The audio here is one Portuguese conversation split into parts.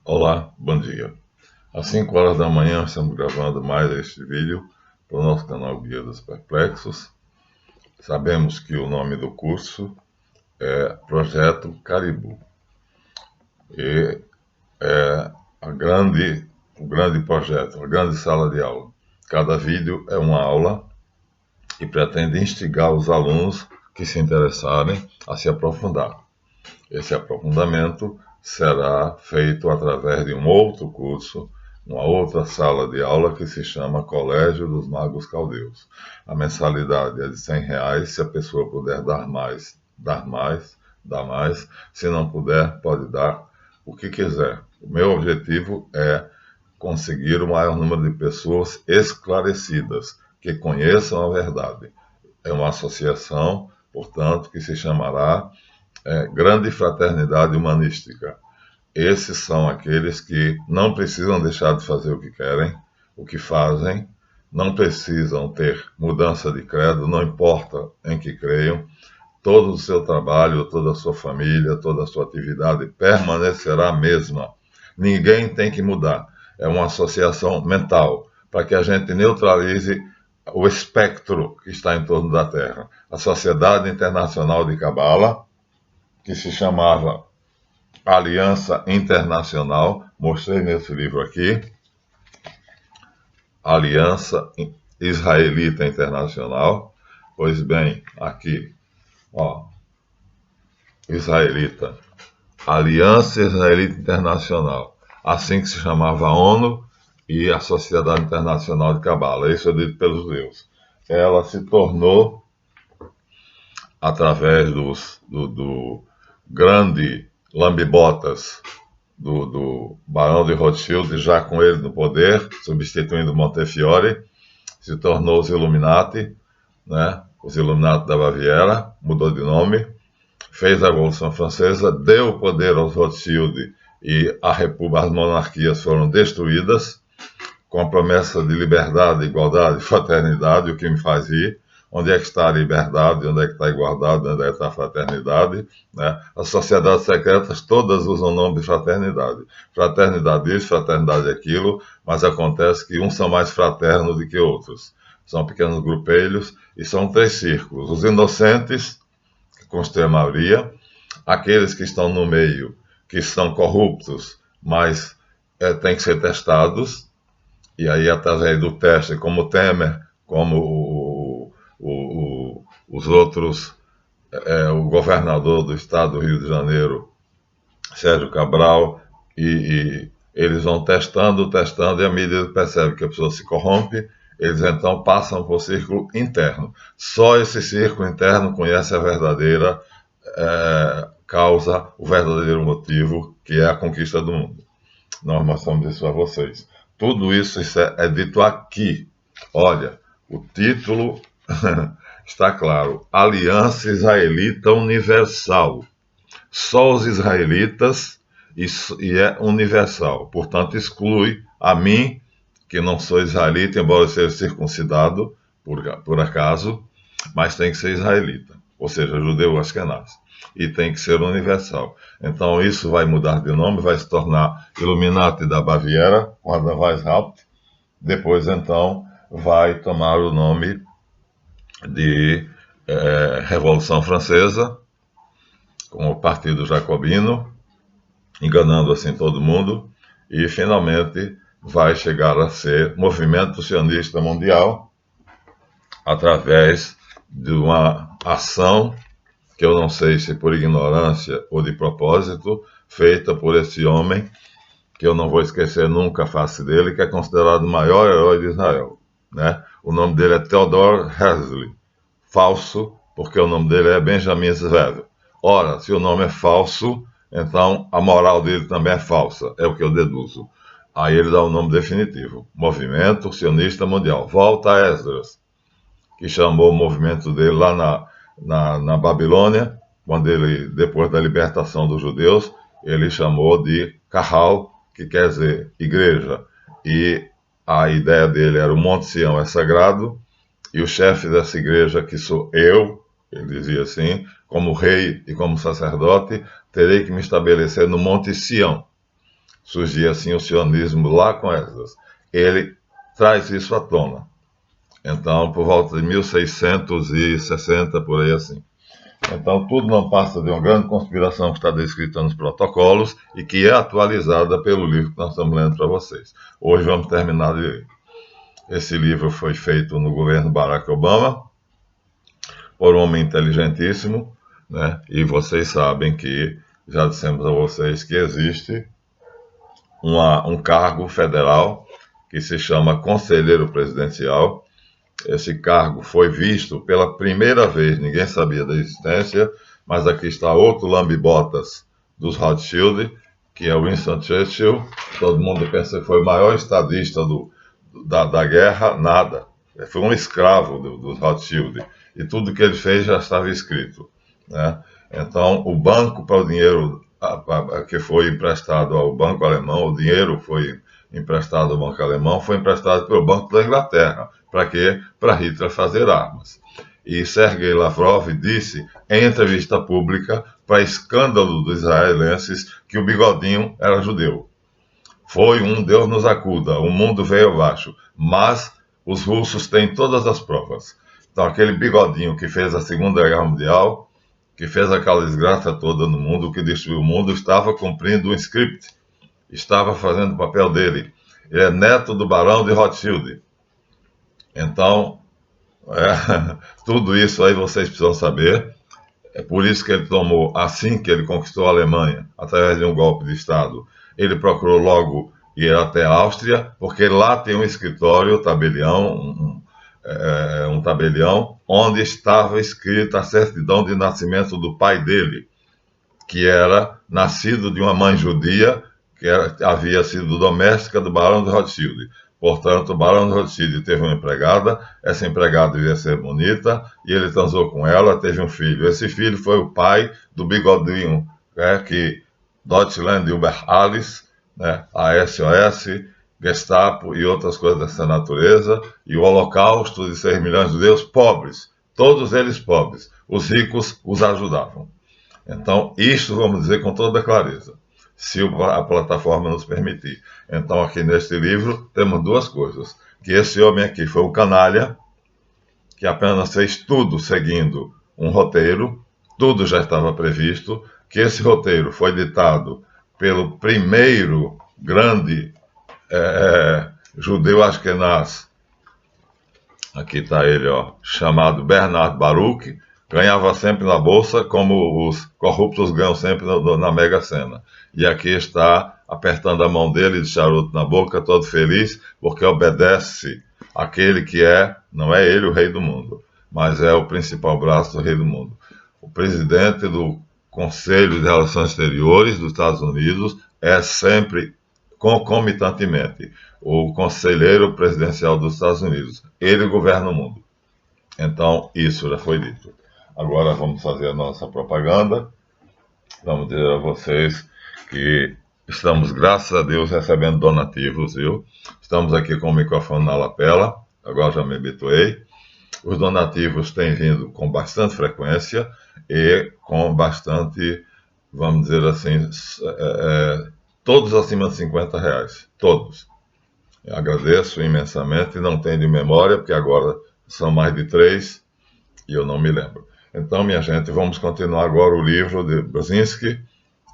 Olá, bom dia. Às 5 horas da manhã estamos gravando mais este vídeo para o nosso canal Guia dos Perplexos. Sabemos que o nome do curso é Projeto Caribu e é o grande projeto, a grande sala de aula. Cada vídeo é uma aula e pretende instigar os alunos que se interessarem a se aprofundar. Esse aprofundamento será feito através de um outro curso, uma outra sala de aula que se chama Colégio dos Magos Caldeus. A mensalidade é de R$ 100, se a pessoa puder dar mais, dar mais, dá mais. Se não puder, pode dar o que quiser. O meu objetivo é conseguir o maior número de pessoas esclarecidas, que conheçam a verdade. É uma associação, portanto, que se chamará Grande Fraternidade Humanística. Esses são aqueles que não precisam deixar de fazer o que querem, o que fazem, não precisam ter mudança de credo, não importa em que creiam, todo o seu trabalho, toda a sua família, toda a sua atividade permanecerá a mesma. Ninguém tem que mudar. É uma associação mental, para que a gente neutralize o espectro que está em torno da Terra. A Sociedade Internacional de Cabala, que se chamava Aliança Internacional, mostrei nesse livro aqui, Aliança Israelita Internacional. Pois bem, aqui, ó, Israelita, Aliança Israelita Internacional, assim que se chamava a ONU e a Sociedade Internacional de Cabala, isso é dito pelos judeus. Ela se tornou, através do grande lambibotas do Barão de Rothschild, já com ele no poder, substituindo Montefiore, se tornou os Illuminati, né? Os Illuminati da Baviera, mudou de nome, fez a Revolução Francesa, deu o poder aos Rothschild e as monarquias foram destruídas, com a promessa de liberdade, igualdade, fraternidade, o que me faz rir. Onde é que está a liberdade, onde é que está a igualdade, onde é que está a fraternidade, né? As sociedades secretas todas usam o nome de fraternidade. Fraternidade isso, fraternidade aquilo, mas acontece que uns são mais fraternos do que outros. São pequenos grupelhos e são 3 círculos. Os inocentes, que constituem a maioria, aqueles que estão no meio, que são corruptos, mas têm que ser testados, e aí através do teste, como Temer, como os outros, o governador do estado do Rio de Janeiro, Sérgio Cabral, e eles vão testando, e à medida que percebem que a pessoa se corrompe, eles então passam para o círculo interno. Só esse círculo interno conhece a verdadeira causa, o verdadeiro motivo, que é a conquista do mundo. Nós mostramos isso a vocês. Tudo isso é dito aqui. Olha, o título está claro: Aliança Israelita Universal. Só os israelitas e é universal. Portanto, exclui a mim, que não sou israelita, embora eu seja circuncidado, por acaso, mas tem que ser israelita, ou seja, judeu askenaz, e tem que ser universal. Então, isso vai mudar de nome, vai se tornar Illuminati da Baviera, com a Weishaupt. Depois, então, vai tomar o nome de Revolução Francesa, com o Partido Jacobino, enganando assim todo mundo, e finalmente vai chegar a ser Movimento Sionista Mundial, através de uma ação, que eu não sei se por ignorância ou de propósito, feita por esse homem, que eu não vou esquecer nunca a face dele, que é considerado o maior herói de Israel, né? O nome dele é Theodor Herzl, falso, porque o nome dele é Benjamin Zvev. Ora, se o nome é falso, então a moral dele também é falsa, é o que eu deduzo. Aí ele dá o nome definitivo, Movimento Sionista Mundial. Volta a Esdras, que chamou o movimento dele lá na Babilônia, quando ele, depois da libertação dos judeus, ele chamou de Kahal, que quer dizer igreja. E a ideia dele era: o Monte Sião é sagrado, e o chefe dessa igreja, que sou eu, ele dizia assim, como rei e como sacerdote, terei que me estabelecer no Monte Sião. surgia assim o sionismo lá com Esdras. Ele traz isso à tona. Então, por volta de 1660, por aí assim. Então, tudo não passa de uma grande conspiração que está descrita nos protocolos e que é atualizada pelo livro que nós estamos lendo para vocês. Hoje vamos terminar de ler. Esse livro foi feito no governo Barack Obama, por um homem inteligentíssimo, né? E vocês sabem que, já dissemos a vocês, que existe um cargo federal que se chama Conselheiro Presidencial. Esse cargo foi visto pela primeira vez, ninguém sabia da existência, mas aqui está outro lambe-botas dos Rothschild, que é Winston Churchill. Todo mundo pensa que foi o maior estadista da guerra, nada. Foi um escravo dos Rothschild, e tudo que ele fez já estava escrito, né? Então, o banco para o dinheiro que foi emprestado ao Banco Alemão, o dinheiro foi emprestado ao Banco Alemão, foi emprestado pelo Banco da Inglaterra. Para quê? Para Hitler fazer armas. E Sergei Lavrov disse, em entrevista pública, para escândalo dos israelenses, que o Bigodinho era judeu. Foi um Deus nos acuda, o mundo veio abaixo, mas os russos têm todas as provas. Então, aquele Bigodinho que fez a Segunda Guerra Mundial, que fez aquela desgraça toda no mundo, que destruiu o mundo, estava cumprindo um script, estava fazendo o papel dele. Ele é neto do Barão de Rothschild. Então, tudo isso aí vocês precisam saber. É por isso que ele tomou, assim que ele conquistou a Alemanha, através de um golpe de Estado, ele procurou logo ir até a Áustria, porque lá tem um escritório, um tabelião, onde estava escrita a certidão de nascimento do pai dele, que era nascido de uma mãe judia, que havia sido doméstica do Barão de Rothschild. Portanto, o Barão de Rothschild teve uma empregada, essa empregada devia ser bonita, e ele transou com ela, teve um filho. Esse filho foi o pai do Bigodinho, que Deutschland über alles, né, a SOS, Gestapo e outras coisas dessa natureza, e o Holocausto de 6 milhões de judeus pobres, todos eles pobres. Os ricos os ajudavam. Então, isto vamos dizer com toda clareza, se a plataforma nos permitir. Então, aqui neste livro, temos duas coisas. Que esse homem aqui foi um canalha, que apenas fez tudo seguindo um roteiro, tudo já estava previsto, que esse roteiro foi ditado pelo primeiro grande judeu Ashkenaz, aqui está ele, chamado Bernard Baruch, ganhava sempre na bolsa, como os corruptos ganham sempre na Mega Sena. E aqui está, apertando a mão dele de charuto na boca, todo feliz, porque obedece àquele que não é ele o rei do mundo, mas é o principal braço do rei do mundo. O presidente do Conselho de Relações Exteriores dos Estados Unidos é sempre, concomitantemente, o conselheiro presidencial dos Estados Unidos. Ele governa o mundo. Então, isso já foi dito. Agora vamos fazer a nossa propaganda. Vamos dizer a vocês que estamos, graças a Deus, recebendo donativos, viu? Estamos aqui com o microfone na lapela, agora já me habituei. Os donativos têm vindo com bastante frequência e com bastante, vamos dizer assim, todos acima de R$50, todos. Eu agradeço imensamente, não tenho de memória, porque agora são mais de 3 e eu não me lembro. Então, minha gente, vamos continuar agora o livro de Brzezinski,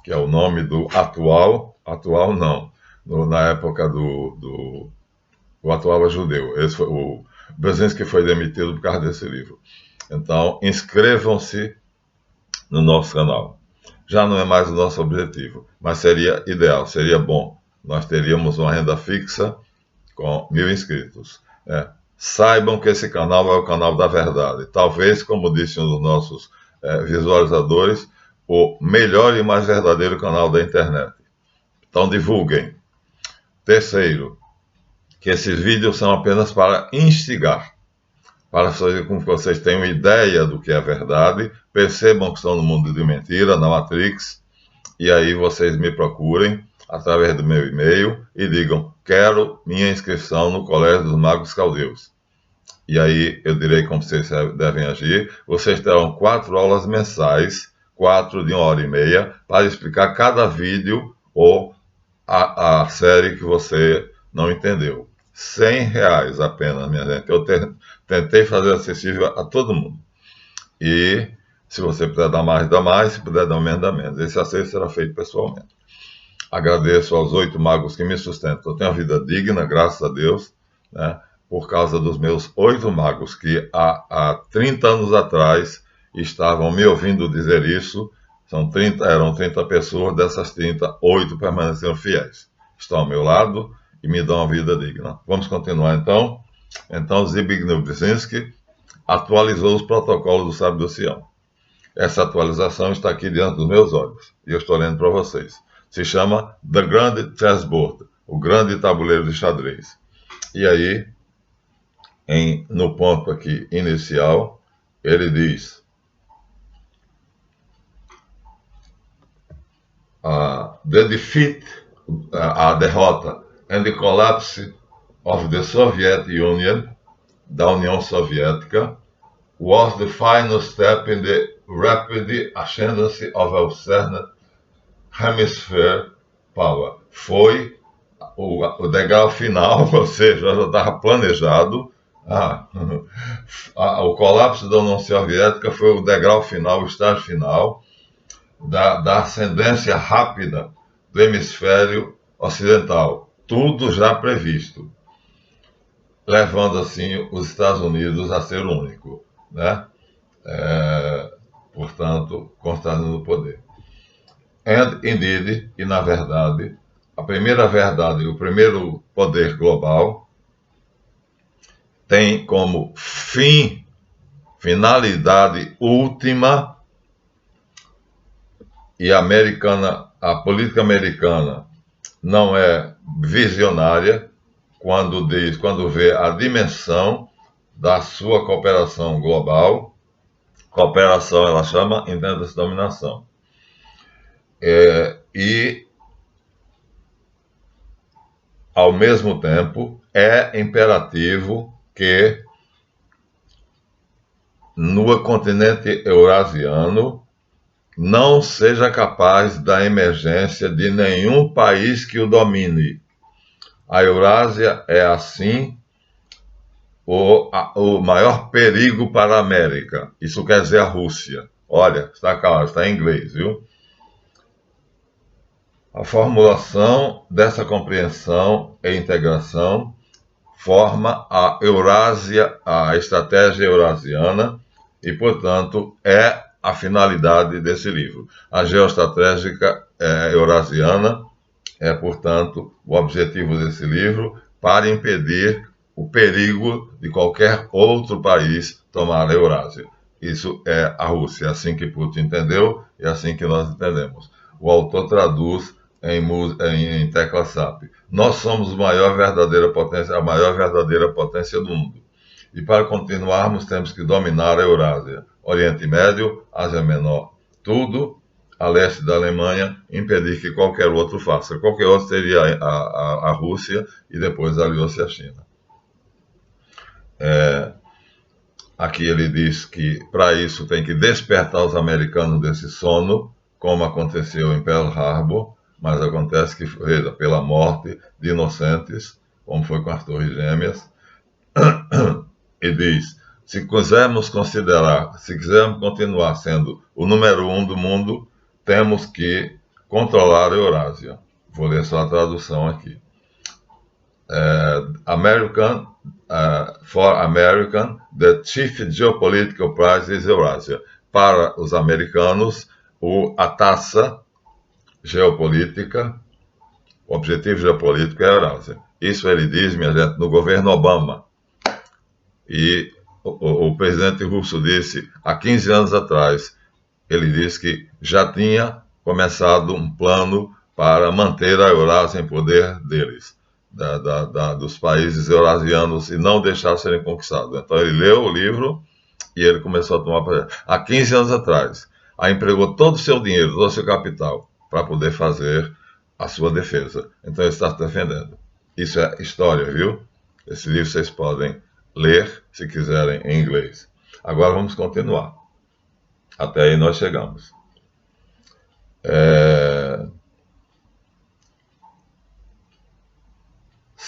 que é o nome do atual não, na época o atual é judeu. O Brzezinski foi demitido por causa desse livro. Então, inscrevam-se no nosso canal. Já não é mais o nosso objetivo, mas seria ideal, seria bom. Nós teríamos uma renda fixa com 1000 inscritos. Saibam que esse canal é o canal da verdade. Talvez, como disse um dos nossos visualizadores, o melhor e mais verdadeiro canal da internet. Então divulguem. Terceiro, que esses vídeos são apenas para instigar, para fazer com que vocês tenham ideia do que é verdade, percebam que estão no mundo de mentira, na Matrix, e aí vocês me procurem através do meu e-mail e digam: quero minha inscrição no Colégio dos Magos Caldeus. E aí eu direi como vocês devem agir. Vocês terão 4 aulas mensais, 4 de 1h30, para explicar cada vídeo ou a série que você não entendeu. R$ 100 apenas, minha gente. Eu tentei fazer acessível a todo mundo. E se você puder dar mais, dá mais. Se puder dar menos, dá menos. Esse acesso será feito pessoalmente. Agradeço aos 8 magos que me sustentam. Eu tenho uma vida digna, graças a Deus, né? Por causa dos meus 8 magos que há 30 anos atrás estavam me ouvindo dizer isso. Eram 30 pessoas, dessas 30, 8 permaneceram fiéis. Estão ao meu lado e me dão uma vida digna. Vamos continuar então. Então, Zbigniew Brzezinski atualizou os protocolos do Sábio do Sião. Essa atualização está aqui diante dos meus olhos e eu estou lendo para vocês. Se chama The Grand Chessboard, o grande tabuleiro de xadrez. E aí, no ponto aqui inicial, ele diz: the defeat, a derrota, and the collapse of the Soviet Union, da União Soviética, was the final step in the rapid ascendancy of Western Hemisphere Power. Foi o degrau final, ou seja, já estava planejado. O colapso da União Soviética foi o degrau final, o estágio final da ascendência rápida do hemisfério ocidental. Tudo já previsto, levando assim os Estados Unidos a ser o único, né? Portanto, constando no poder. And indeed, e na verdade, a primeira verdade, o primeiro poder global tem como finalidade última, e a política americana não é visionária quando vê a dimensão da sua cooperação global. Cooperação ela chama, entenda-se dominação. E, ao mesmo tempo, é imperativo que no continente eurasiano não seja capaz da emergência de nenhum país que o domine. A Eurásia é, assim, o maior perigo para a América. Isso quer dizer a Rússia. Olha, está claro, está em inglês, viu? A formulação dessa compreensão e integração forma a Eurásia, a estratégia eurasiana, e, portanto, é a finalidade desse livro. A geoestratégica eurasiana é, portanto, o objetivo desse livro para impedir o perigo de qualquer outro país tomar a Eurásia. Isso é a Rússia, é assim que Putin entendeu e é assim que nós entendemos. O autor traduz em tecla SAP. Nós somos a maior verdadeira potência do mundo. E para continuarmos, temos que dominar a Eurásia, Oriente Médio, Ásia Menor, tudo a leste da Alemanha, impedir que qualquer outro faça. Qualquer outro seria a Rússia e depois aliou-se a China. Aqui ele diz que para isso tem que despertar os americanos desse sono, como aconteceu em Pearl Harbor, mas acontece que foi pela morte de inocentes, como foi com as Torres Gêmeas. E diz: se quisermos continuar sendo o número 1 do mundo, temos que controlar a Eurásia. Vou ler só a tradução aqui. For American, the chief geopolitical prize is Eurasia. Para os americanos, a taça geopolítica, o objetivo geopolítico é a Eurásia. Isso ele diz, minha gente, no governo Obama. E o presidente russo disse, há 15 anos atrás, ele disse que já tinha começado um plano para manter a Eurásia em poder deles, dos países eurasianos, e não deixar serem conquistados. Então ele leu o livro e ele começou a tomar poder. Há 15 anos atrás, aí empregou todo o seu dinheiro, todo o seu capital, para poder fazer a sua defesa. Então ele está se defendendo. Isso é história, viu? Esse livro vocês podem ler, se quiserem, em inglês. Agora vamos continuar. Até aí nós chegamos.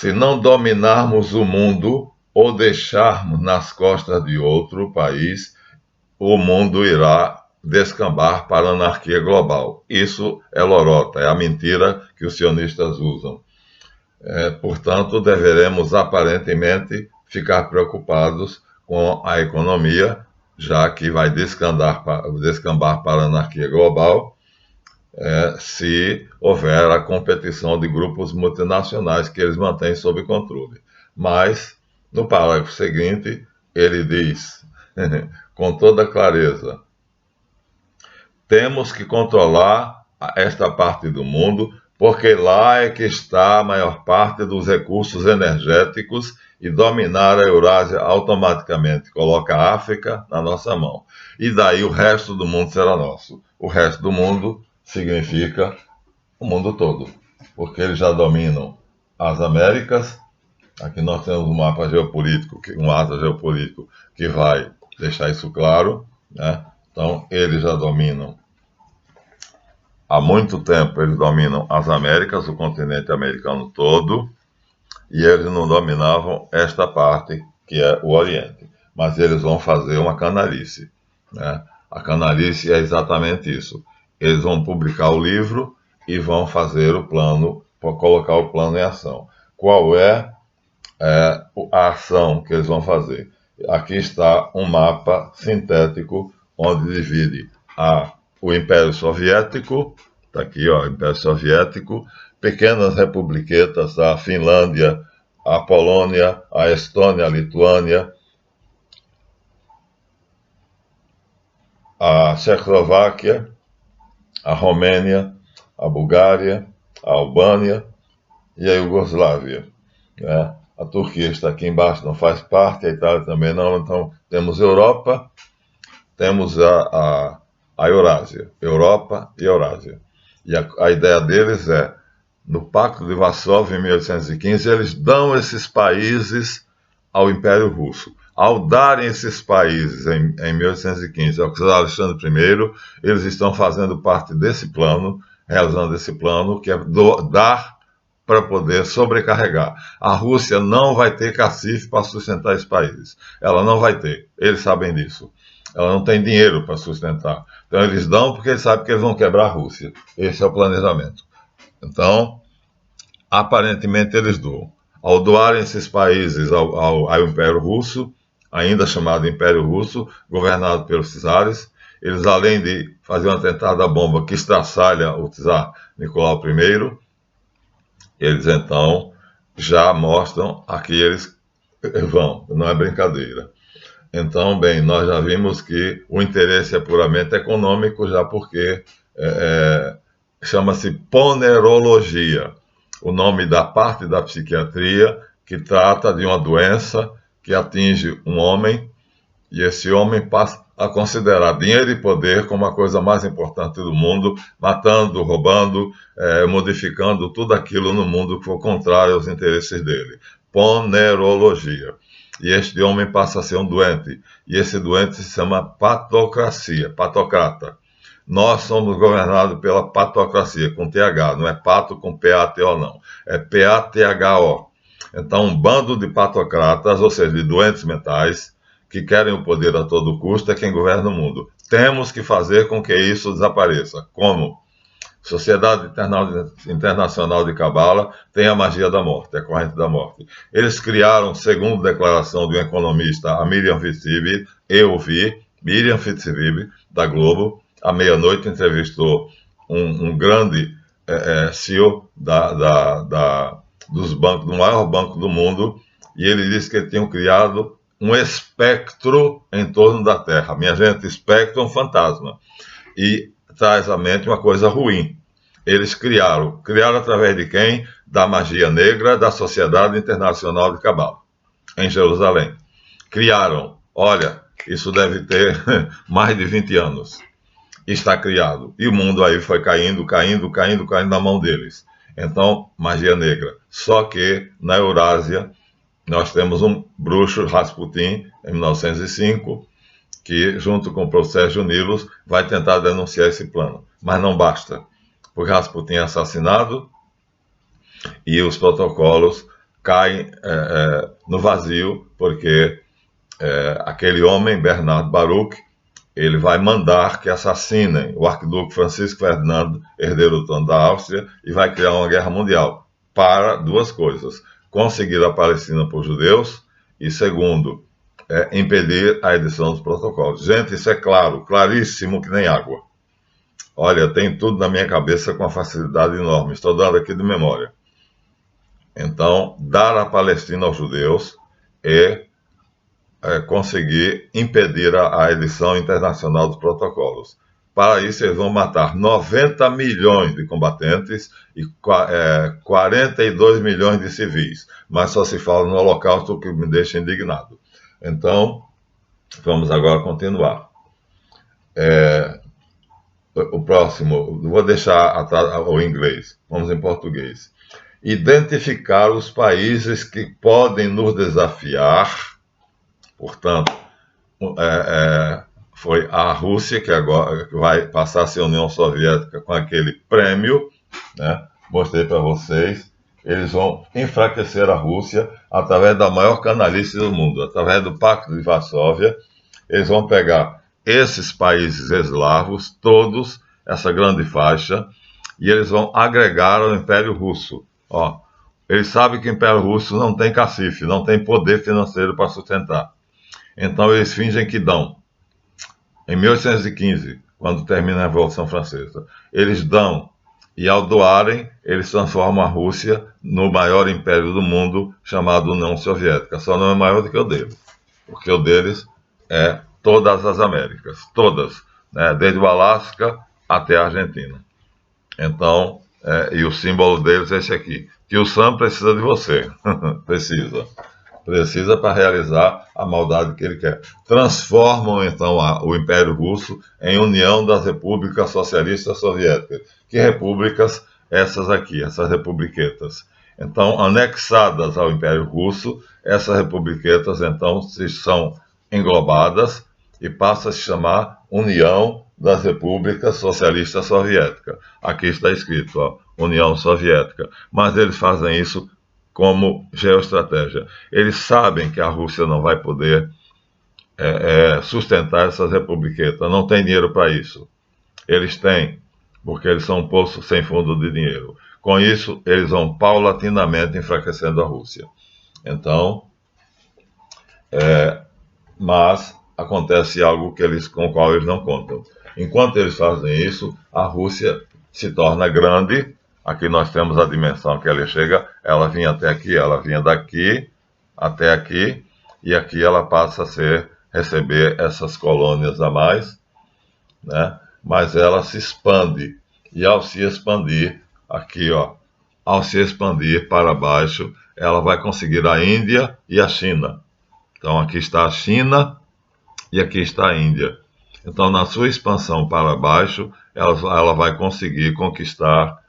se não dominarmos o mundo ou deixarmos nas costas de outro país, o mundo irá descambar para a anarquia global. Isso é lorota, é a mentira que os sionistas usam. Portanto, deveremos aparentemente ficar preocupados com a economia, já que vai descambar para a anarquia global, se houver a competição de grupos multinacionais que eles mantêm sob controle. Mas, no parágrafo seguinte, ele diz, com toda clareza, temos que controlar esta parte do mundo, porque lá é que está a maior parte dos recursos energéticos, e dominar a Eurásia automaticamente coloca a África na nossa mão. E daí o resto do mundo será nosso. O resto do mundo significa o mundo todo, porque eles já dominam as Américas. Aqui nós temos um mapa geopolítico, um atlas geopolítico que vai deixar isso claro, né? Então, eles já dominam, há muito tempo eles dominam as Américas, o continente americano todo, e eles não dominavam esta parte, que é o Oriente. Mas eles vão fazer uma canalice, né? A canalice é exatamente isso. Eles vão publicar o livro e vão fazer o plano, colocar o plano em ação. Qual é a ação que eles vão fazer? Aqui está um mapa sintético onde divide o Império Soviético, está aqui, ó, Império Soviético, pequenas republiquetas, a Finlândia, a Polônia, a Estônia, a Lituânia, a Tchecoslováquia, a Romênia, a Bulgária, a Albânia e a Iugoslávia, né? A Turquia está aqui embaixo, não faz parte, a Itália também não. Então, temos Europa, temos a Eurásia, Europa e Eurásia. E a ideia deles é, no Pacto de Varsóvia, em 1815, eles dão esses países ao Império Russo. Ao darem esses países em 1815 ao czar Alexandre I, eles estão fazendo parte desse plano, realizando esse plano, que é dar para poder sobrecarregar. A Rússia não vai ter cacife para sustentar esses países. Ela não vai ter. Eles sabem disso. Ela não tem dinheiro para sustentar. Então eles dão porque eles sabem que eles vão quebrar a Rússia. Esse é o planejamento. Então, aparentemente eles doam. Ao doarem esses países ao Império Russo, ainda chamado Império Russo, governado pelos czares, eles, além de fazer um atentado à bomba que estraçalha o czar Nicolau I, eles então já mostram a que eles vão, não é brincadeira. Então, bem, nós já vimos que o interesse é puramente econômico, já porque chama-se ponerologia, o nome da parte da psiquiatria que trata de uma doença que atinge um homem, e esse homem passa a considerar dinheiro e poder como a coisa mais importante do mundo, matando, roubando, modificando tudo aquilo no mundo que for contrário aos interesses dele. Ponerologia. E este homem passa a ser um doente. E esse doente se chama patocracia, patocrata. Nós somos governados pela patocracia, com TH, não é pato com PATO não, é PATHO. Então, um bando de patocratas, ou seja, de doentes mentais, que querem o poder a todo custo, é quem governa o mundo. Temos que fazer com que isso desapareça. Como? Sociedade Internacional de Cabala tem a magia da morte, a corrente da morte. Eles criaram, segundo a declaração de um economista, a Miriam Fitzgibbon, eu vi, Miriam Fitzgibbon, da Globo, à meia-noite entrevistou um grande CEO dos bancos, do maior banco do mundo, e ele disse que eles tinham criado um espectro em torno da Terra. Minha gente, espectro é um fantasma. E traz à mente uma coisa ruim. Eles criaram através de quem? Da magia negra da Sociedade Internacional de Cabala, em Jerusalém. Criaram, olha, isso deve ter mais de 20 anos. Está criado. E o mundo aí foi caindo na mão deles. Então, magia negra. Só que, na Eurásia, nós temos um bruxo, Rasputin, em 1905, que, junto com o professor Sérgio Nilos, vai tentar denunciar esse plano. Mas não basta, porque Rasputin é assassinado e os protocolos cai no vazio, porque aquele homem, Bernardo Baruch, ele vai mandar que assassinem o arquiduque Francisco Ferdinando, herdeiro do trono da Áustria, e vai criar uma guerra mundial para duas coisas: conseguir a Palestina para os judeus e, segundo, impedir a edição dos protocolos. Gente, isso é claro, claríssimo que nem água. Olha, tem tudo na minha cabeça com uma facilidade enorme, estou dando aqui de memória. Então, dar a Palestina aos judeus e conseguir impedir a edição internacional dos protocolos. Para isso, eles vão matar 90 milhões de combatentes e 42 milhões de civis. Mas só se fala no Holocausto, o que me deixa indignado. Então, vamos agora continuar. O próximo, vou deixar o inglês, vamos em português. Identificar os países que podem nos desafiar. Portanto, foi a Rússia que agora vai passar a ser a União Soviética com aquele prêmio, né? Mostrei para vocês. Eles vão enfraquecer a Rússia através da maior canalice do mundo, através do Pacto de Varsóvia. Eles vão pegar esses países eslavos, todos, essa grande faixa, e eles vão agregar ao Império Russo. Eles sabem que o Império Russo não tem cacife, não tem poder financeiro para sustentar. Então eles fingem que dão. Em 1815, quando termina a Revolução Francesa, eles dão, e ao doarem, eles transformam a Rússia no maior império do mundo, chamado União Soviética. Só não é maior do que o deles, porque o deles é todas as Américas, todas, né? Desde o Alasca até a Argentina. Então, e o símbolo deles é esse aqui. Tio Sam precisa de você. Precisa para realizar a maldade que ele quer. Transformam, então, o Império Russo em União das Repúblicas Socialistas Soviéticas. Que repúblicas? Essas aqui, essas republiquetas. Então, anexadas ao Império Russo, essas republiquetas, então, são englobadas e passa a se chamar União das Repúblicas Socialistas Soviéticas. Aqui está escrito, União Soviética. Mas eles fazem isso como geoestratégia. Eles sabem que a Rússia não vai poder sustentar essas republiquetas, não tem dinheiro para isso. Eles têm, porque eles são um poço sem fundo de dinheiro. Com isso, eles vão paulatinamente enfraquecendo a Rússia. Então, mas acontece algo com o qual eles não contam. Enquanto eles fazem isso, a Rússia se torna grande. Aqui nós temos a dimensão que ela chega, ela vinha até aqui, ela vinha daqui até aqui, e aqui ela passa a receber essas colônias a mais, né? Mas ela se expande, e ao se expandir, aqui, ao se expandir para baixo, ela vai conseguir a Índia e a China. Então aqui está a China e aqui está a Índia. Então, na sua expansão para baixo, ela vai conseguir conquistar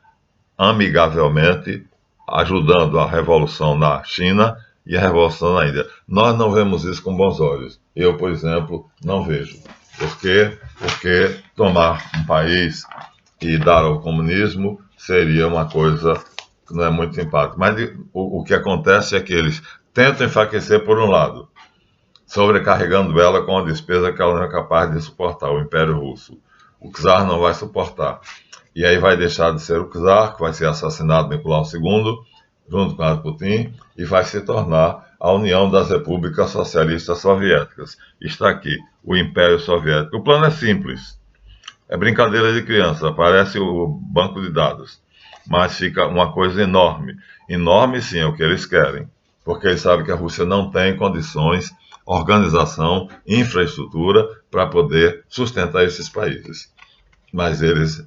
amigavelmente, ajudando a revolução na China e a revolução na Índia. Nós não vemos isso com bons olhos. Eu, por exemplo, não vejo. Por quê? Porque tomar um país e dar ao comunismo seria uma coisa que não é muito simpática. Mas o que acontece é que eles tentam enfraquecer por um lado, sobrecarregando ela com a despesa que ela não é capaz de suportar, o Império Russo. O czar não vai suportar. E aí vai deixar de ser o czar, que vai ser assassinado Nicolau II, junto com Rasputin, e vai se tornar a União das Repúblicas Socialistas Soviéticas. Está aqui, o Império Soviético. O plano é simples. É brincadeira de criança, parece o banco de dados. Mas fica uma coisa enorme. Enorme, sim, é o que eles querem. Porque eles sabem que a Rússia não tem condições, organização, infraestrutura para poder sustentar esses países. Mas eles,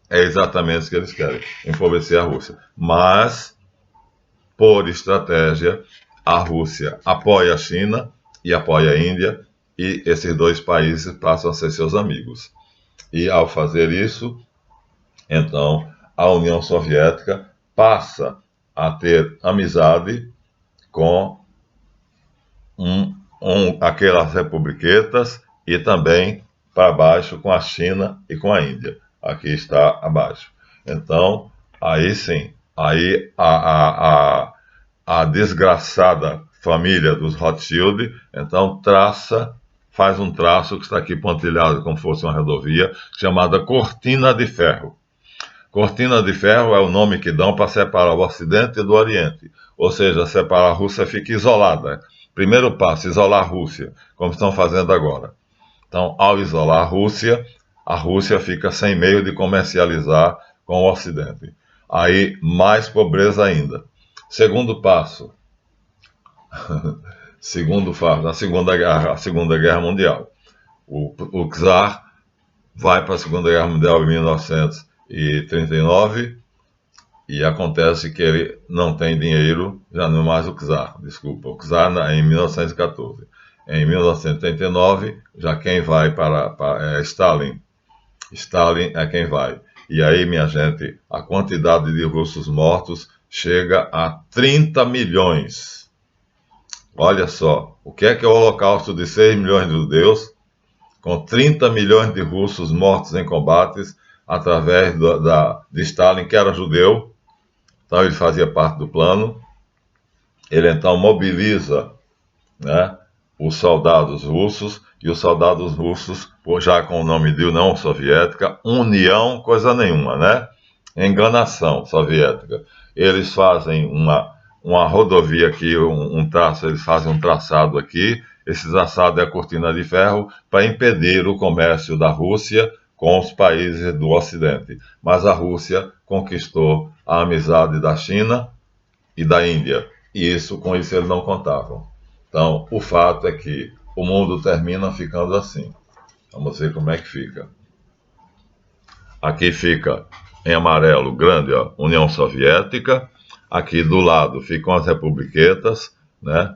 é exatamente o que eles querem, empobrecer a Rússia. Mas, por estratégia, a Rússia apoia a China e apoia a Índia, e esses dois países passam a ser seus amigos. E ao fazer isso, então, a União Soviética passa a ter amizade com aquelas republiquetas e também para baixo com a China e com a Índia. Aqui está abaixo. Então, aí sim, aí a desgraçada família dos Rothschild, então faz um traço que está aqui pontilhado como fosse uma rodovia, chamada Cortina de Ferro. Cortina de Ferro é o nome que dão para separar o Ocidente do Oriente, ou seja, separar a Rússia fica isolada. Primeiro passo, isolar a Rússia, como estão fazendo agora. Então, ao isolar a Rússia fica sem meio de comercializar com o Ocidente. Aí, mais pobreza ainda. Segundo passo, na Segunda Guerra Mundial. O czar vai para a Segunda Guerra Mundial em 1939 e acontece que ele não tem dinheiro, já não é mais o czar, desculpa, o czar em 1914. Em 1939, já quem vai é Stalin. Stalin é quem vai. E aí, minha gente, a quantidade de russos mortos chega a 30 milhões. Olha só, o que é o holocausto de 6 milhões de judeus, com 30 milhões de russos mortos em combates, através de Stalin, que era judeu, então ele fazia parte do plano. Ele então mobiliza, né, os soldados russos, e os soldados russos, já com o nome de União Soviética, União, coisa nenhuma, né? Enganação soviética. Eles fazem uma rodovia aqui, eles fazem um traçado aqui, esse traçado é a cortina de ferro para impedir o comércio da Rússia com os países do Ocidente. Mas a Rússia conquistou a amizade da China e da Índia, e com isso eles não contavam. Então, o fato é que o mundo termina ficando assim. Vamos ver como é que fica. Aqui fica em amarelo grande, ó, União Soviética. Aqui do lado ficam as republiquetas, né?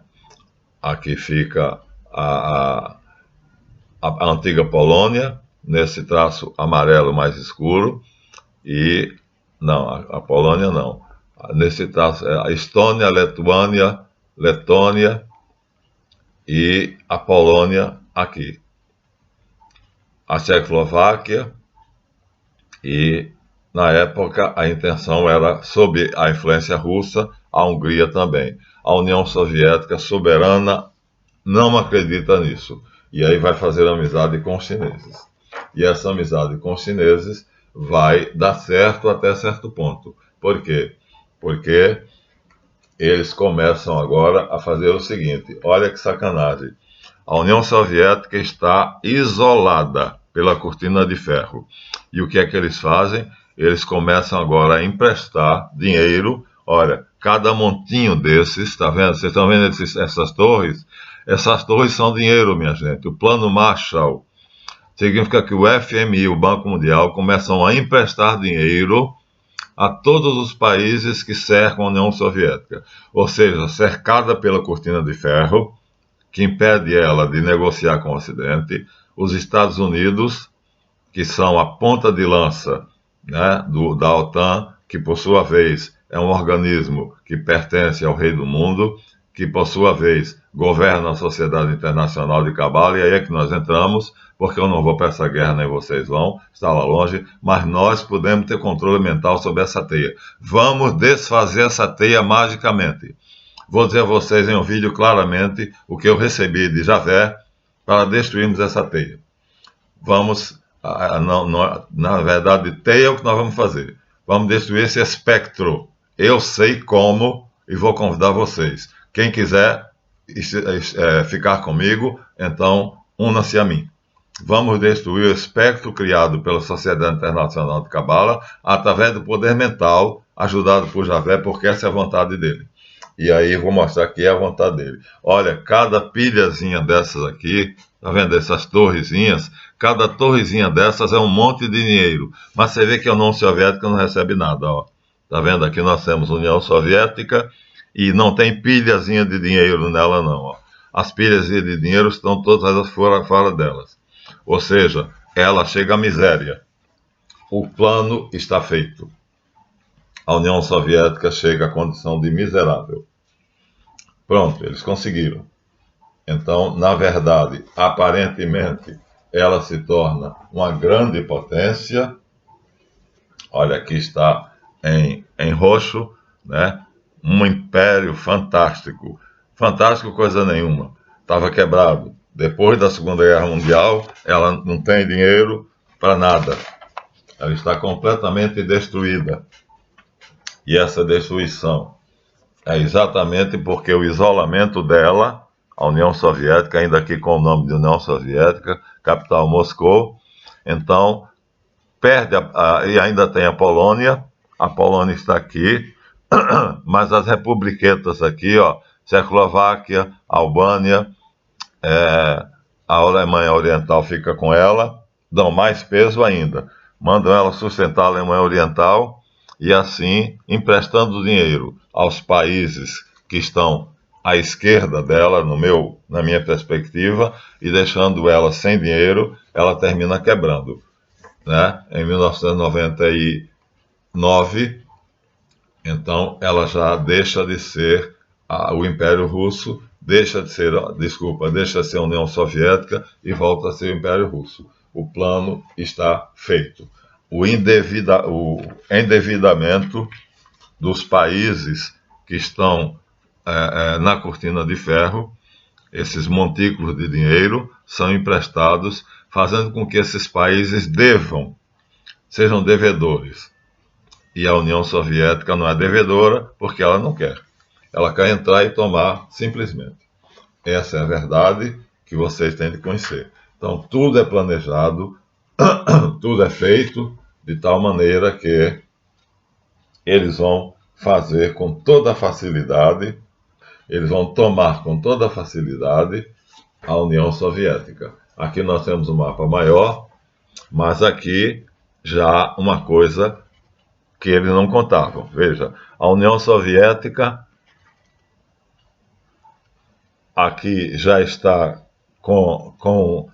Aqui fica a antiga Polônia, nesse traço amarelo mais escuro. E não, a Polônia não. Nesse traço é a Estônia, Letônia e a Polônia aqui. A Tchecoslováquia, e na época a intenção era, sob a influência russa, a Hungria também. A União Soviética soberana não acredita nisso, e aí vai fazer amizade com os chineses. E essa amizade com os chineses vai dar certo até certo ponto. Por quê? Porque eles começam agora a fazer o seguinte, olha que sacanagem. A União Soviética está isolada pela cortina de ferro. E o que é que eles fazem? Eles começam agora a emprestar dinheiro. Olha, cada montinho desses, está vendo? Vocês estão vendo essas torres? Essas torres são dinheiro, minha gente. O Plano Marshall significa que o FMI, o Banco Mundial, começam a emprestar dinheiro a todos os países que cercam a União Soviética. Ou seja, cercada pela cortina de ferro, que impede ela de negociar com o Ocidente, os Estados Unidos, que são a ponta de lança, né, da OTAN, que por sua vez é um organismo que pertence ao rei do mundo, que por sua vez governa a sociedade internacional de cabala, e aí é que nós entramos, porque eu não vou para essa guerra, nem vocês vão, está lá longe, mas nós podemos ter controle mental sobre essa teia. Vamos desfazer essa teia magicamente. Vou dizer a vocês em um vídeo claramente o que eu recebi de Javé para destruirmos essa teia. Vamos, na verdade, teia é o que nós vamos fazer. Vamos destruir esse espectro. Eu sei como e vou convidar vocês. Quem quiser ficar comigo, então una-se a mim. Vamos destruir o espectro criado pela Sociedade Internacional de Cabala através do poder mental, ajudado por Javé, porque essa é a vontade dele. E aí vou mostrar que é a vontade dele. Olha, cada pilhazinha dessas aqui, tá vendo? Essas torrezinhas, cada torrezinha dessas é um monte de dinheiro. Mas você vê que a União Soviética não recebe nada, ó. Tá vendo? Aqui nós temos União Soviética e não tem pilhazinha de dinheiro nela não, ó. As pilhazinhas de dinheiro estão todas fora delas. Ou seja, ela chega à miséria. O plano está feito. A União Soviética chega à condição de miserável. Pronto, eles conseguiram. Então, na verdade, aparentemente, ela se torna uma grande potência. Olha, aqui está em roxo, né? um império fantástico. Fantástico coisa nenhuma. Estava quebrado. Depois da Segunda Guerra Mundial, ela não tem dinheiro para nada. Ela está completamente destruída. E essa destruição é exatamente porque o isolamento dela, a União Soviética, ainda aqui com o nome de União Soviética, capital Moscou, então perde, e ainda tem a Polônia está aqui, mas as republiquetas aqui, ó, Tchecoslováquia, Albânia, a Alemanha Oriental fica com ela, dão mais peso ainda, mandam ela sustentar a Alemanha Oriental e assim emprestando dinheiro aos países que estão à esquerda dela, na minha perspectiva, e deixando ela sem dinheiro, ela termina quebrando, né? Em 1999, então ela já deixa de ser o Império Russo, deixa de ser a União Soviética e volta a ser o Império Russo. O plano está feito. O endividamento dos países que estão na cortina de ferro, esses montículos de dinheiro, são emprestados, fazendo com que esses países sejam devedores. E a União Soviética não é devedora porque ela não quer. Ela quer entrar e tomar simplesmente. Essa é a verdade que vocês têm de conhecer. Então, tudo é planejado, tudo é feito de tal maneira que eles vão fazer com toda a facilidade, eles vão tomar com toda a facilidade a União Soviética. Aqui nós temos um mapa maior, mas aqui já uma coisa que eles não contavam. Veja, a União Soviética aqui já está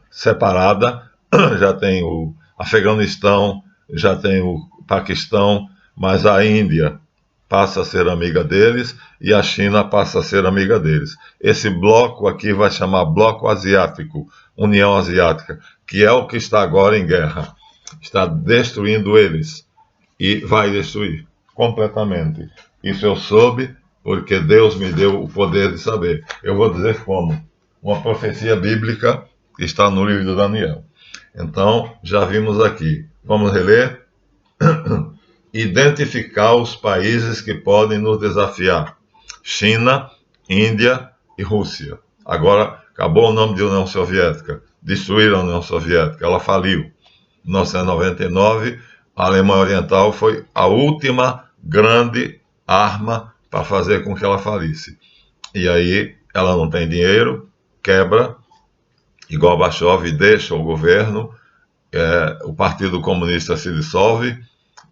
separada, já tem o Afeganistão, já tem o Paquistão, mas a Índia passa a ser amiga deles e a China passa a ser amiga deles. Esse bloco aqui vai chamar Bloco Asiático, União Asiática, que é o que está agora em guerra. Está destruindo eles e vai destruir completamente. Isso eu soube porque Deus me deu o poder de saber. Eu vou dizer como. Uma profecia bíblica que está no livro de Daniel. Então, já vimos aqui. Vamos reler? Identificar os países que podem nos desafiar. China, Índia e Rússia. Agora, acabou o nome de União Soviética. Destruíram a União Soviética. Ela faliu. Em 1999, a Alemanha Oriental foi a última grande arma para fazer com que ela falisse. E aí, ela não tem dinheiro, quebra, e Gorbachev deixa o governo, o Partido Comunista se dissolve,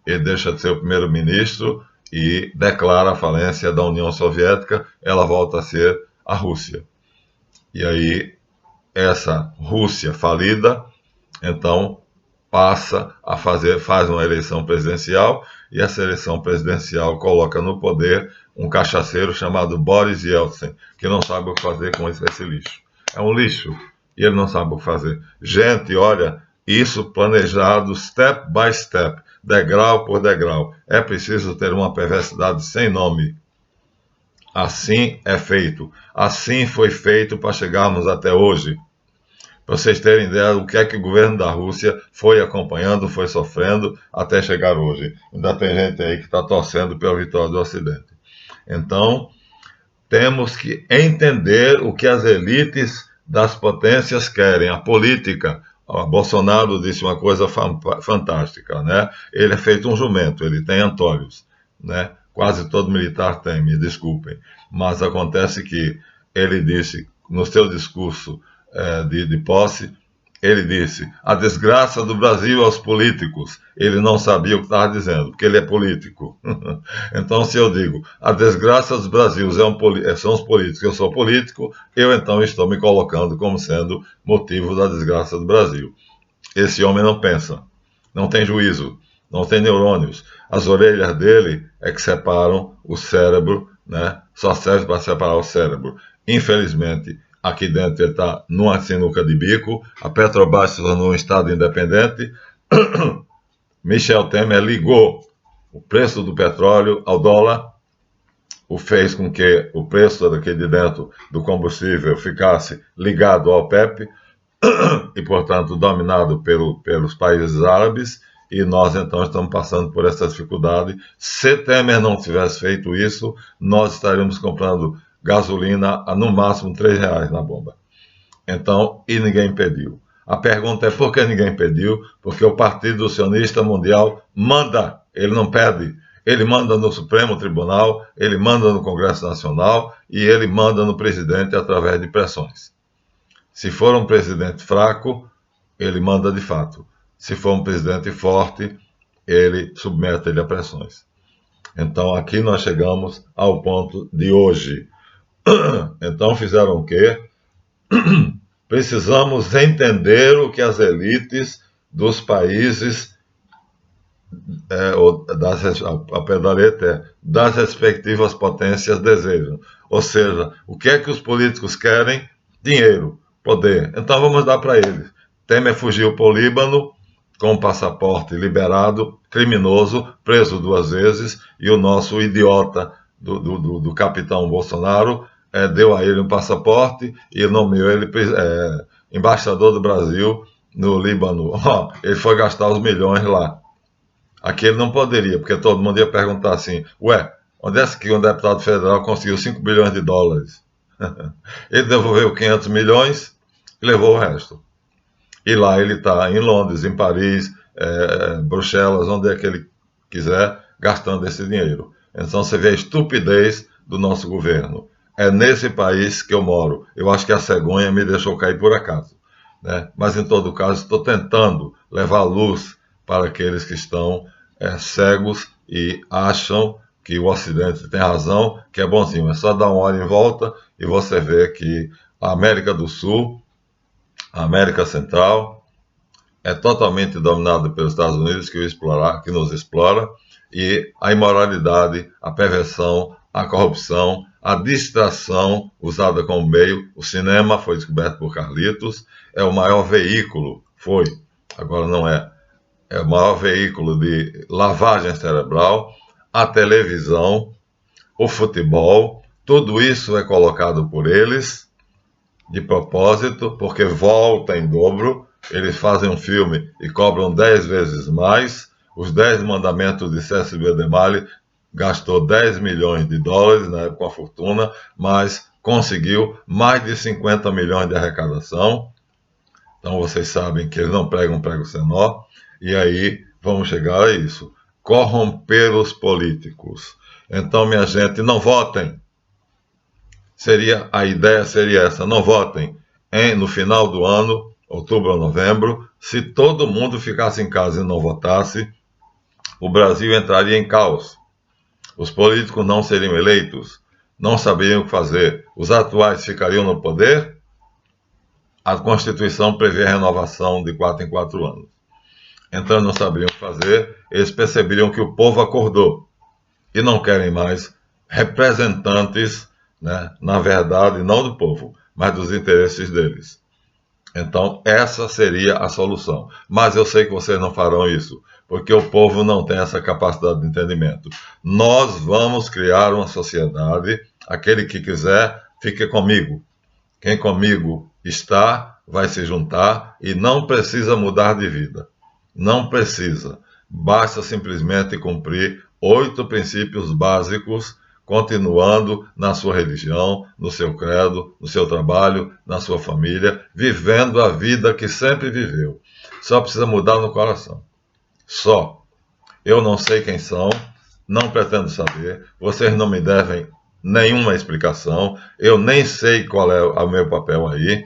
ele deixa de ser o primeiro-ministro e declara a falência da União Soviética, ela volta a ser a Rússia. E aí, essa Rússia falida, então, faz uma eleição presidencial, e essa eleição presidencial coloca no poder um cachaceiro chamado Boris Yeltsin, que não sabe o que fazer com esse lixo. É um lixo, e ele não sabe o que fazer. Gente, olha, isso planejado step by step, degrau por degrau. É preciso ter uma perversidade sem nome. Assim é feito. Assim foi feito para chegarmos até hoje. Para vocês terem ideia do que é que o governo da Rússia foi acompanhando, foi sofrendo até chegar hoje. Ainda tem gente aí que está torcendo pela vitória do Ocidente. Então, temos que entender o que as elites das potências querem, a política. O Bolsonaro disse uma coisa fantástica, né? Ele é feito um jumento, ele tem antolhos, né? Quase todo militar tem, me desculpem. Mas acontece que ele disse, no seu discurso de posse, ele disse: a desgraça do Brasil aos políticos. Ele não sabia o que estava dizendo, porque ele é político. Então, se eu digo, a desgraça do Brasil são os políticos, eu sou político, eu então estou me colocando como sendo motivo da desgraça do Brasil. Esse homem não pensa, não tem juízo, não tem neurônios. As orelhas dele é que separam o cérebro, né? Só serve para separar o cérebro. Infelizmente, aqui dentro ele está numa sinuca de bico, a Petrobras se tornou um estado independente, Michel Temer ligou o preço do petróleo ao dólar fez com que o preço daqui de dentro do combustível ficasse ligado ao OPEP e, portanto, dominado pelos países árabes, e nós, então, estamos passando por essa dificuldade. Se Temer não tivesse feito isso, nós estaríamos comprando gasolina a, no máximo, R$ 3 na bomba. Então, e ninguém pediu. A pergunta é por que ninguém pediu? Porque o Partido Sionista Mundial manda, ele não pede. Ele manda no Supremo Tribunal, ele manda no Congresso Nacional e ele manda no presidente através de pressões. Se for um presidente fraco, ele manda de fato. Se for um presidente forte, ele submete ele a pressões. Então, aqui nós chegamos ao ponto de hoje. Então, fizeram o quê? Precisamos entender o que as elites dos países, a pé da letra, das respectivas potências desejam. Ou seja, o que é que os políticos querem? Dinheiro, poder. Então vamos dar para eles. Temer fugiu para o Líbano com um passaporte liberado, criminoso, preso 2 vezes, e o nosso idiota do capitão Bolsonaro deu a ele um passaporte e nomeou ele embaixador do Brasil no Líbano. Ele foi gastar os milhões lá. Aqui ele não poderia, porque todo mundo ia perguntar assim, ué, onde é que um deputado federal conseguiu 5 bilhões de dólares? Ele devolveu 500 milhões e levou o resto. E lá ele está, em Londres, em Paris, Bruxelas, onde é que ele quiser, gastando esse dinheiro. Então você vê a estupidez do nosso governo. É nesse país que eu moro. Eu acho que a cegonha me deixou cair por acaso, né? Mas, em todo caso, estou tentando levar luz para aqueles que estão cegos e acham que o Ocidente tem razão, que é bonzinho. É só dar uma hora em volta e você vê que a América do Sul, a América Central, é totalmente dominada pelos Estados Unidos, que nos explora, e a imoralidade, a perversão, a corrupção, a distração usada como meio. O cinema foi descoberto por Carlitos, é o maior veículo, agora não é o maior veículo de lavagem cerebral, a televisão, o futebol, tudo isso é colocado por eles de propósito, porque volta em dobro. Eles fazem um filme e cobram 10 vezes mais. Os 10 mandamentos de Cécile B. Demarle gastou 10 milhões de dólares, na época uma fortuna, mas conseguiu mais de 50 milhões de arrecadação. Então vocês sabem que eles não pregam um prego sem nó. E aí vamos chegar a isso. Corromper os políticos. Então, minha gente, não votem. A ideia seria essa, não votem no final do ano, outubro ou novembro. Se todo mundo ficasse em casa e não votasse, o Brasil entraria em caos. Os políticos não seriam eleitos, não saberiam o que fazer. Os atuais ficariam no poder. A Constituição prevê a renovação de 4 em 4 anos. Então não sabiam o que fazer, eles perceberam que o povo acordou e não querem mais representantes, né, na verdade, não do povo, mas dos interesses deles. Então, essa seria a solução. Mas eu sei que vocês não farão isso, porque o povo não tem essa capacidade de entendimento. Nós vamos criar uma sociedade, aquele que quiser, fique comigo. Quem comigo está, vai se juntar e não precisa mudar de vida. Não precisa. Basta simplesmente cumprir 8 princípios básicos, continuando na sua religião, no seu credo, no seu trabalho, na sua família, vivendo a vida que sempre viveu. Só precisa mudar no coração. Só. Eu não sei quem são, não pretendo saber, vocês não me devem nenhuma explicação, eu nem sei qual é o meu papel aí.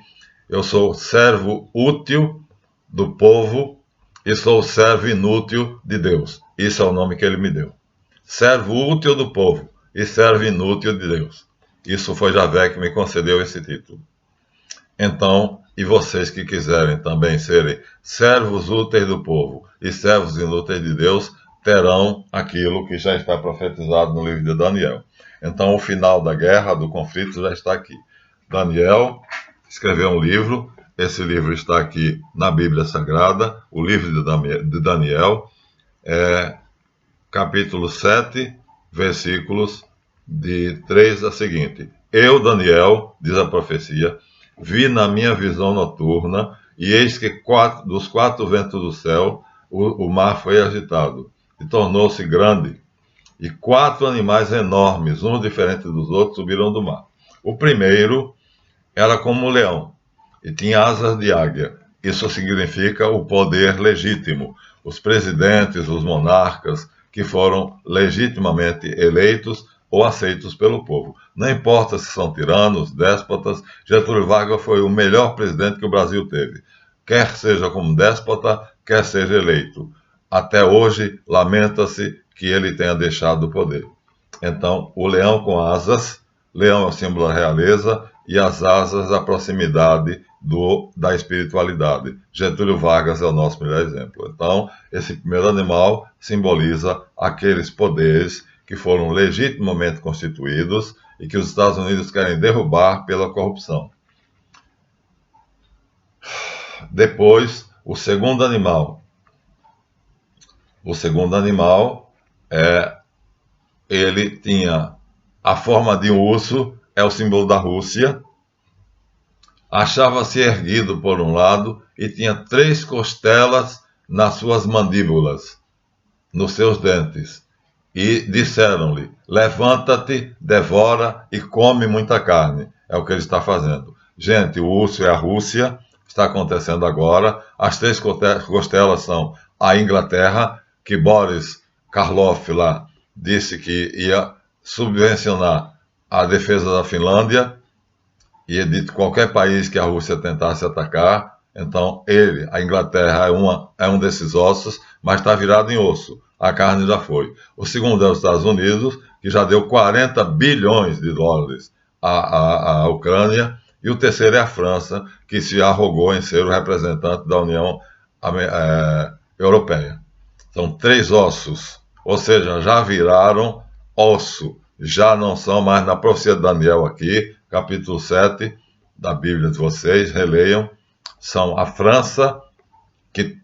Eu sou servo útil do povo e sou servo inútil de Deus. Isso é o nome que ele me deu. Servo útil do povo e servo inútil de Deus. Isso foi Javé que me concedeu esse título. Então, e vocês que quiserem também serem servos úteis do povo e servos inúteis de Deus, terão aquilo que já está profetizado no livro de Daniel. Então, o final da guerra, do conflito, já está aqui. Daniel escreveu um livro. Esse livro está aqui na Bíblia Sagrada, o livro de Daniel, capítulo 7, versículos de 3 a seguinte: Eu, Daniel, diz a profecia, vi na minha visão noturna, e eis que dos quatro ventos do céu o mar foi agitado, e tornou-se grande, e 4 animais enormes, uns diferentes dos outros, subiram do mar. O primeiro era como um leão, e tinha asas de águia. Isso significa o poder legítimo. Os presidentes, os monarcas, que foram legitimamente eleitos ou aceitos pelo povo. Não importa se são tiranos, déspotas, Getúlio Vargas foi o melhor presidente que o Brasil teve. Quer seja como déspota, quer seja eleito. Até hoje, lamenta-se que ele tenha deixado o poder. Então, o leão com asas, leão é o símbolo da realeza, e as asas a proximidade da espiritualidade. Getúlio Vargas é o nosso melhor exemplo. Então, esse primeiro animal simboliza aqueles poderes que foram legitimamente constituídos e que os Estados Unidos querem derrubar pela corrupção. Depois, o segundo animal. O segundo animal, ele tinha a forma de um urso, é o símbolo da Rússia. Achava-se erguido por um lado e tinha 3 costelas nas suas mandíbulas, nos seus dentes. E disseram-lhe: levanta-te, devora e come muita carne. É o que ele está fazendo. Gente, o urso é a Rússia, está acontecendo agora. As 3 costelas são a Inglaterra, que Boris Karloff lá disse que ia subvencionar a defesa da Finlândia, e de qualquer país que a Rússia tentasse atacar. Então, a Inglaterra é um desses ossos, mas está virado em osso. A carne já foi. O segundo é os Estados Unidos, que já deu 40 bilhões de dólares à Ucrânia. E o terceiro é a França, que se arrogou em ser o representante da União Europeia. São 3 ossos, ou seja, já viraram osso. Já não são mais, na profecia de Daniel aqui, capítulo 7 da Bíblia de vocês, releiam, são a França, que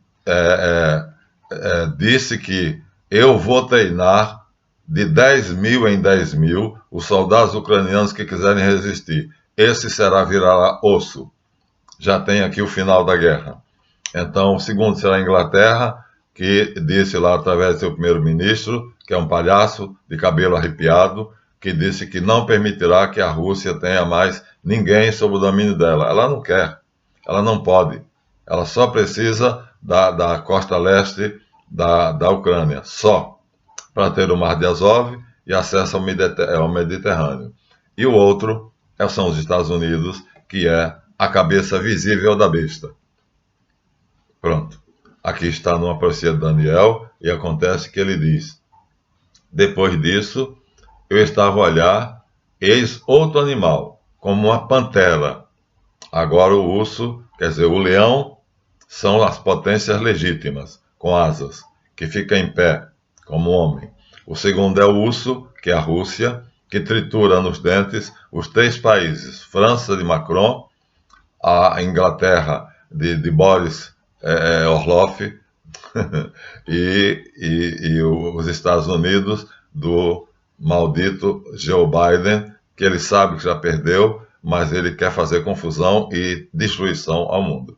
disse que eu vou treinar de 10 mil em 10 mil os soldados ucranianos que quiserem resistir. Esse virará osso. Já tem aqui o final da guerra. Então, o segundo será a Inglaterra, que disse lá através do seu primeiro-ministro, que é um palhaço de cabelo arrepiado, que disse que não permitirá que a Rússia tenha mais ninguém sob o domínio dela. Ela não quer, ela não pode. Ela só precisa da costa leste da Ucrânia, só, para ter o Mar de Azov e acesso ao Mediterrâneo. E o outro são os Estados Unidos, que é a cabeça visível da besta. Pronto. Aqui está numa profecia de Daniel, e acontece que ele diz: depois disso, eu estava a olhar, eis outro animal, como uma pantera. Agora o urso, quer dizer, o leão, são as potências legítimas, com asas, que fica em pé, como homem. O segundo é o urso, que é a Rússia, que tritura nos dentes os 3 países, França de Macron, a Inglaterra de Boris Orloff e os Estados Unidos do maldito Joe Biden, que ele sabe que já perdeu, mas ele quer fazer confusão e destruição ao mundo.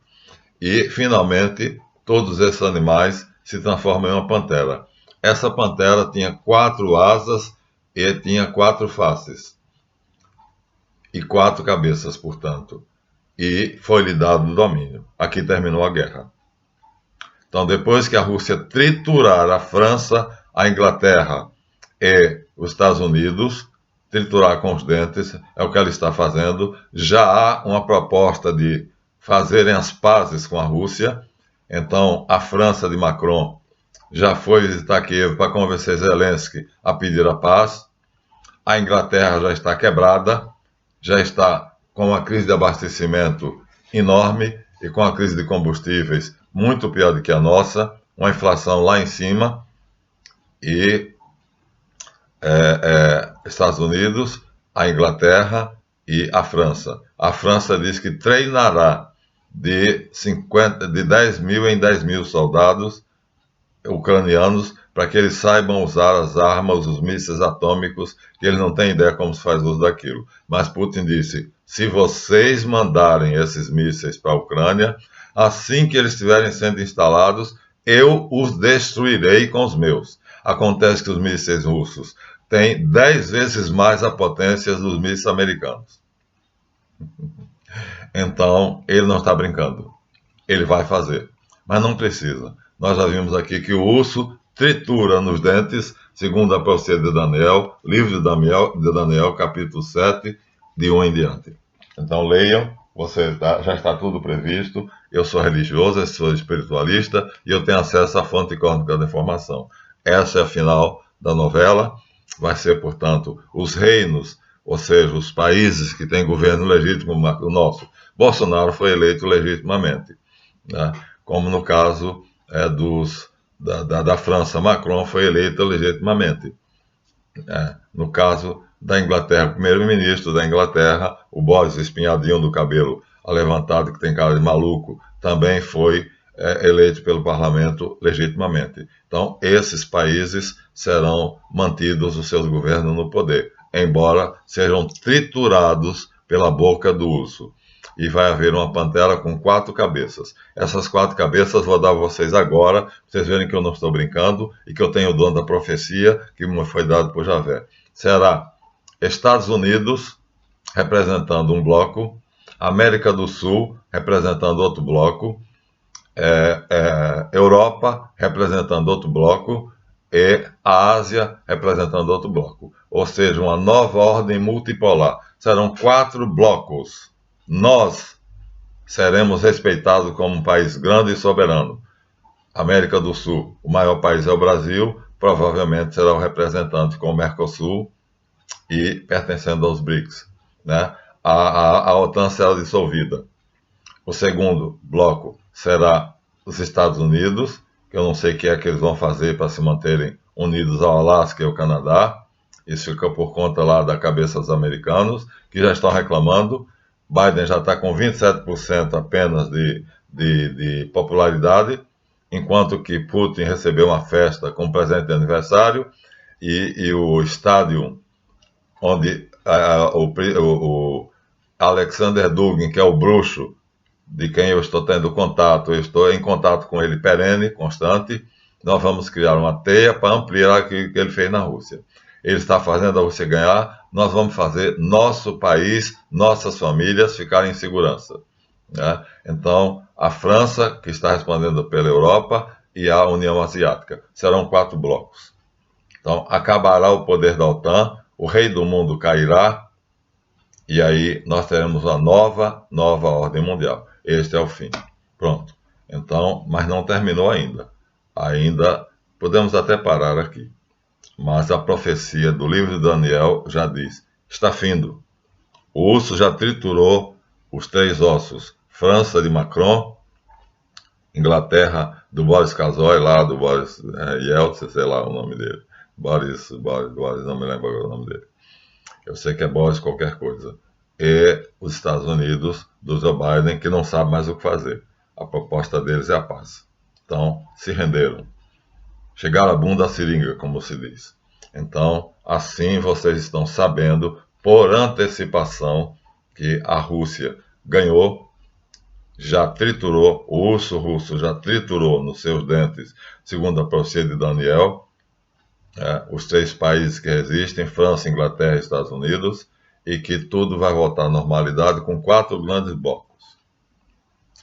E, finalmente, todos esses animais se transformam em uma pantera. Essa pantera tinha 4 asas e tinha 4 faces. E 4 cabeças, portanto. E foi-lhe dado o domínio. Aqui terminou a guerra. Então, depois que a Rússia triturar a França, a Inglaterra e os Estados Unidos, triturar com os dentes, é o que ela está fazendo. Já há uma proposta de fazerem as pazes com a Rússia. Então, a França de Macron já foi visitar Kiev para convencer Zelensky a pedir a paz. A Inglaterra já está quebrada, já está com uma crise de abastecimento enorme e com a crise de combustíveis muito pior do que a nossa, uma inflação lá em cima. E Estados Unidos, a Inglaterra e a França. A França diz que treinará de 10 mil em 10 mil soldados ucranianos para que eles saibam usar as armas, os mísseis atômicos, que eles não têm ideia como se faz uso daquilo. Mas Putin disse, se vocês mandarem esses mísseis para a Ucrânia, assim que eles estiverem sendo instalados, eu os destruirei com os meus. Acontece que os mísseis russos têm 10 vezes mais a potência dos mísseis americanos. Então, ele não está brincando. Ele vai fazer. Mas não precisa. Nós já vimos aqui que o urso tritura nos dentes, segundo a profecia de Daniel, livro de Daniel, capítulo 7, de 1 em diante. Então leiam, já está tudo previsto. Eu sou religioso, eu sou espiritualista e eu tenho acesso à fonte cósmica da informação. Essa é a final da novela. Vai ser, portanto, os reinos, ou seja, os países que têm governo legítimo, o nosso. Bolsonaro foi eleito legitimamente, né? Como no caso da França, Macron foi eleito legitimamente. No caso da Inglaterra, o primeiro-ministro da Inglaterra, o Boris Espinhadinho do cabelo alevantado, que tem cara de maluco, também foi eleito pelo parlamento legitimamente. Então, esses países serão mantidos os seus governos no poder, embora sejam triturados pela boca do urso. E vai haver uma pantera com 4 cabeças. Essas 4 cabeças vou dar a vocês agora, para vocês verem que eu não estou brincando e que eu tenho o dom da profecia que me foi dado por Javé. Será Estados Unidos representando um bloco, América do Sul representando outro bloco, Europa representando outro bloco e a Ásia representando outro bloco. Ou seja, uma nova ordem multipolar. Serão 4 blocos. Nós seremos respeitados como um país grande e soberano. América do Sul, o maior país é o Brasil, provavelmente será o representante com o Mercosul e pertencendo aos BRICS, né? A OTAN será dissolvida. O segundo bloco será os Estados Unidos, que eu não sei o que é que eles vão fazer para se manterem unidos ao Alasca e ao Canadá. Isso fica por conta lá da cabeça dos americanos, que já estão reclamando. Biden já está com 27% apenas de popularidade, enquanto que Putin recebeu uma festa com presente de aniversário e o estádio onde o Alexander Dugin, que é o bruxo de quem eu estou tendo contato, eu estou em contato com ele perene, constante, nós vamos criar uma teia para ampliar aquilo que ele fez na Rússia. Ele está fazendo a Rússia ganhar, nós vamos fazer nosso país, nossas famílias ficarem em segurança, né? Então, a França, que está respondendo pela Europa, e a União Asiática. Serão 4 blocos. Então, acabará o poder da OTAN, o rei do mundo cairá, e aí nós teremos uma nova ordem mundial. Este é o fim. Pronto. Então, mas não terminou ainda. Ainda podemos até parar aqui. Mas a profecia do livro de Daniel já diz, está findo. O urso já triturou os 3 ossos. França de Macron, Inglaterra do Boris Casoy, lá do Boris Yeltsin, sei lá o nome dele. Boris, não me lembro agora o nome dele. Eu sei que é Boris qualquer coisa. E os Estados Unidos, do Joe Biden, que não sabe mais o que fazer. A proposta deles é a paz. Então, se renderam. Chegaram a bunda à seringa, como se diz. Então, assim vocês estão sabendo, por antecipação, que a Rússia ganhou, já triturou, o urso russo já triturou nos seus dentes, segundo a profecia de Daniel, os 3 países que resistem, França, Inglaterra e Estados Unidos, e que tudo vai voltar à normalidade com 4 grandes blocos.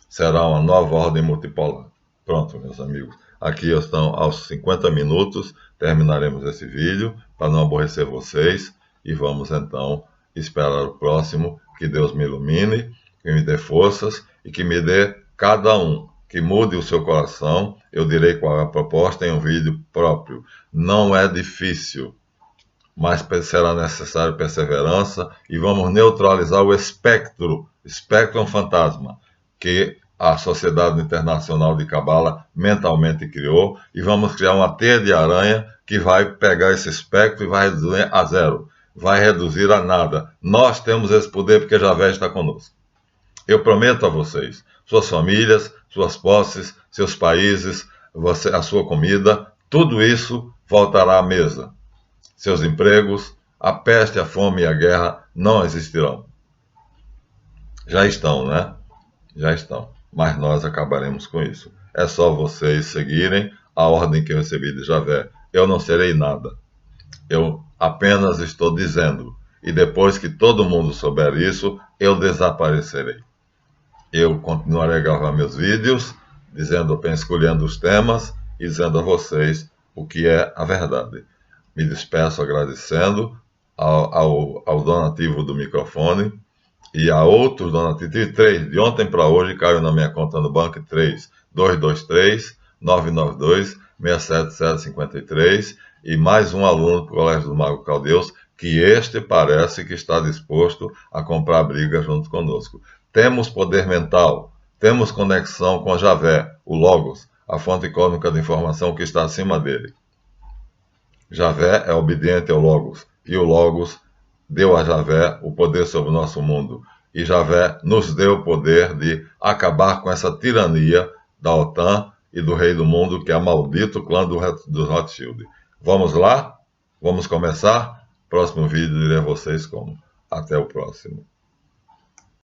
Será uma nova ordem multipolar. Pronto, meus amigos. Aqui estão aos 50 minutos, terminaremos esse vídeo, para não aborrecer vocês, e vamos então esperar o próximo, que Deus me ilumine, que me dê forças, e que me dê cada um, que mude o seu coração. Eu direi qual é a proposta em um vídeo próprio. Não é difícil, mas será necessário perseverança, e vamos neutralizar o espectro é um fantasma, que a Sociedade Internacional de Cabala mentalmente criou, e vamos criar uma teia de aranha que vai pegar esse espectro e vai reduzir a zero, vai reduzir a nada. Nós temos esse poder porque Javé está conosco. Eu prometo a vocês, suas famílias, suas posses, seus países, a sua comida, tudo isso voltará à mesa. Seus empregos, a peste, a fome e a guerra não existirão. Já estão, né? Já estão. Mas nós acabaremos com isso. É só vocês seguirem a ordem que eu recebi de Javé. Eu não serei nada. Eu apenas estou dizendo. E depois que todo mundo souber isso, eu desaparecerei. Eu continuarei a gravar meus vídeos, escolhendo os temas e dizendo a vocês o que é a verdade. Me despeço agradecendo ao donativo do microfone e a outros donativos. Tive 3, de ontem para hoje caiu na minha conta no banco 3, 223 992 67753 e mais um aluno do Colégio do Mago Caldeus, que este parece que está disposto a comprar briga junto conosco. Temos poder mental, temos conexão com Javé, o Logos, a fonte cósmica de informação que está acima dele. Javé é obediente ao Logos, e o Logos deu a Javé o poder sobre o nosso mundo. E Javé nos deu o poder de acabar com essa tirania da OTAN e do rei do mundo, que é o maldito clã dos Rothschild. Vamos lá? Vamos começar? Próximo vídeo direi a vocês como. Até o próximo.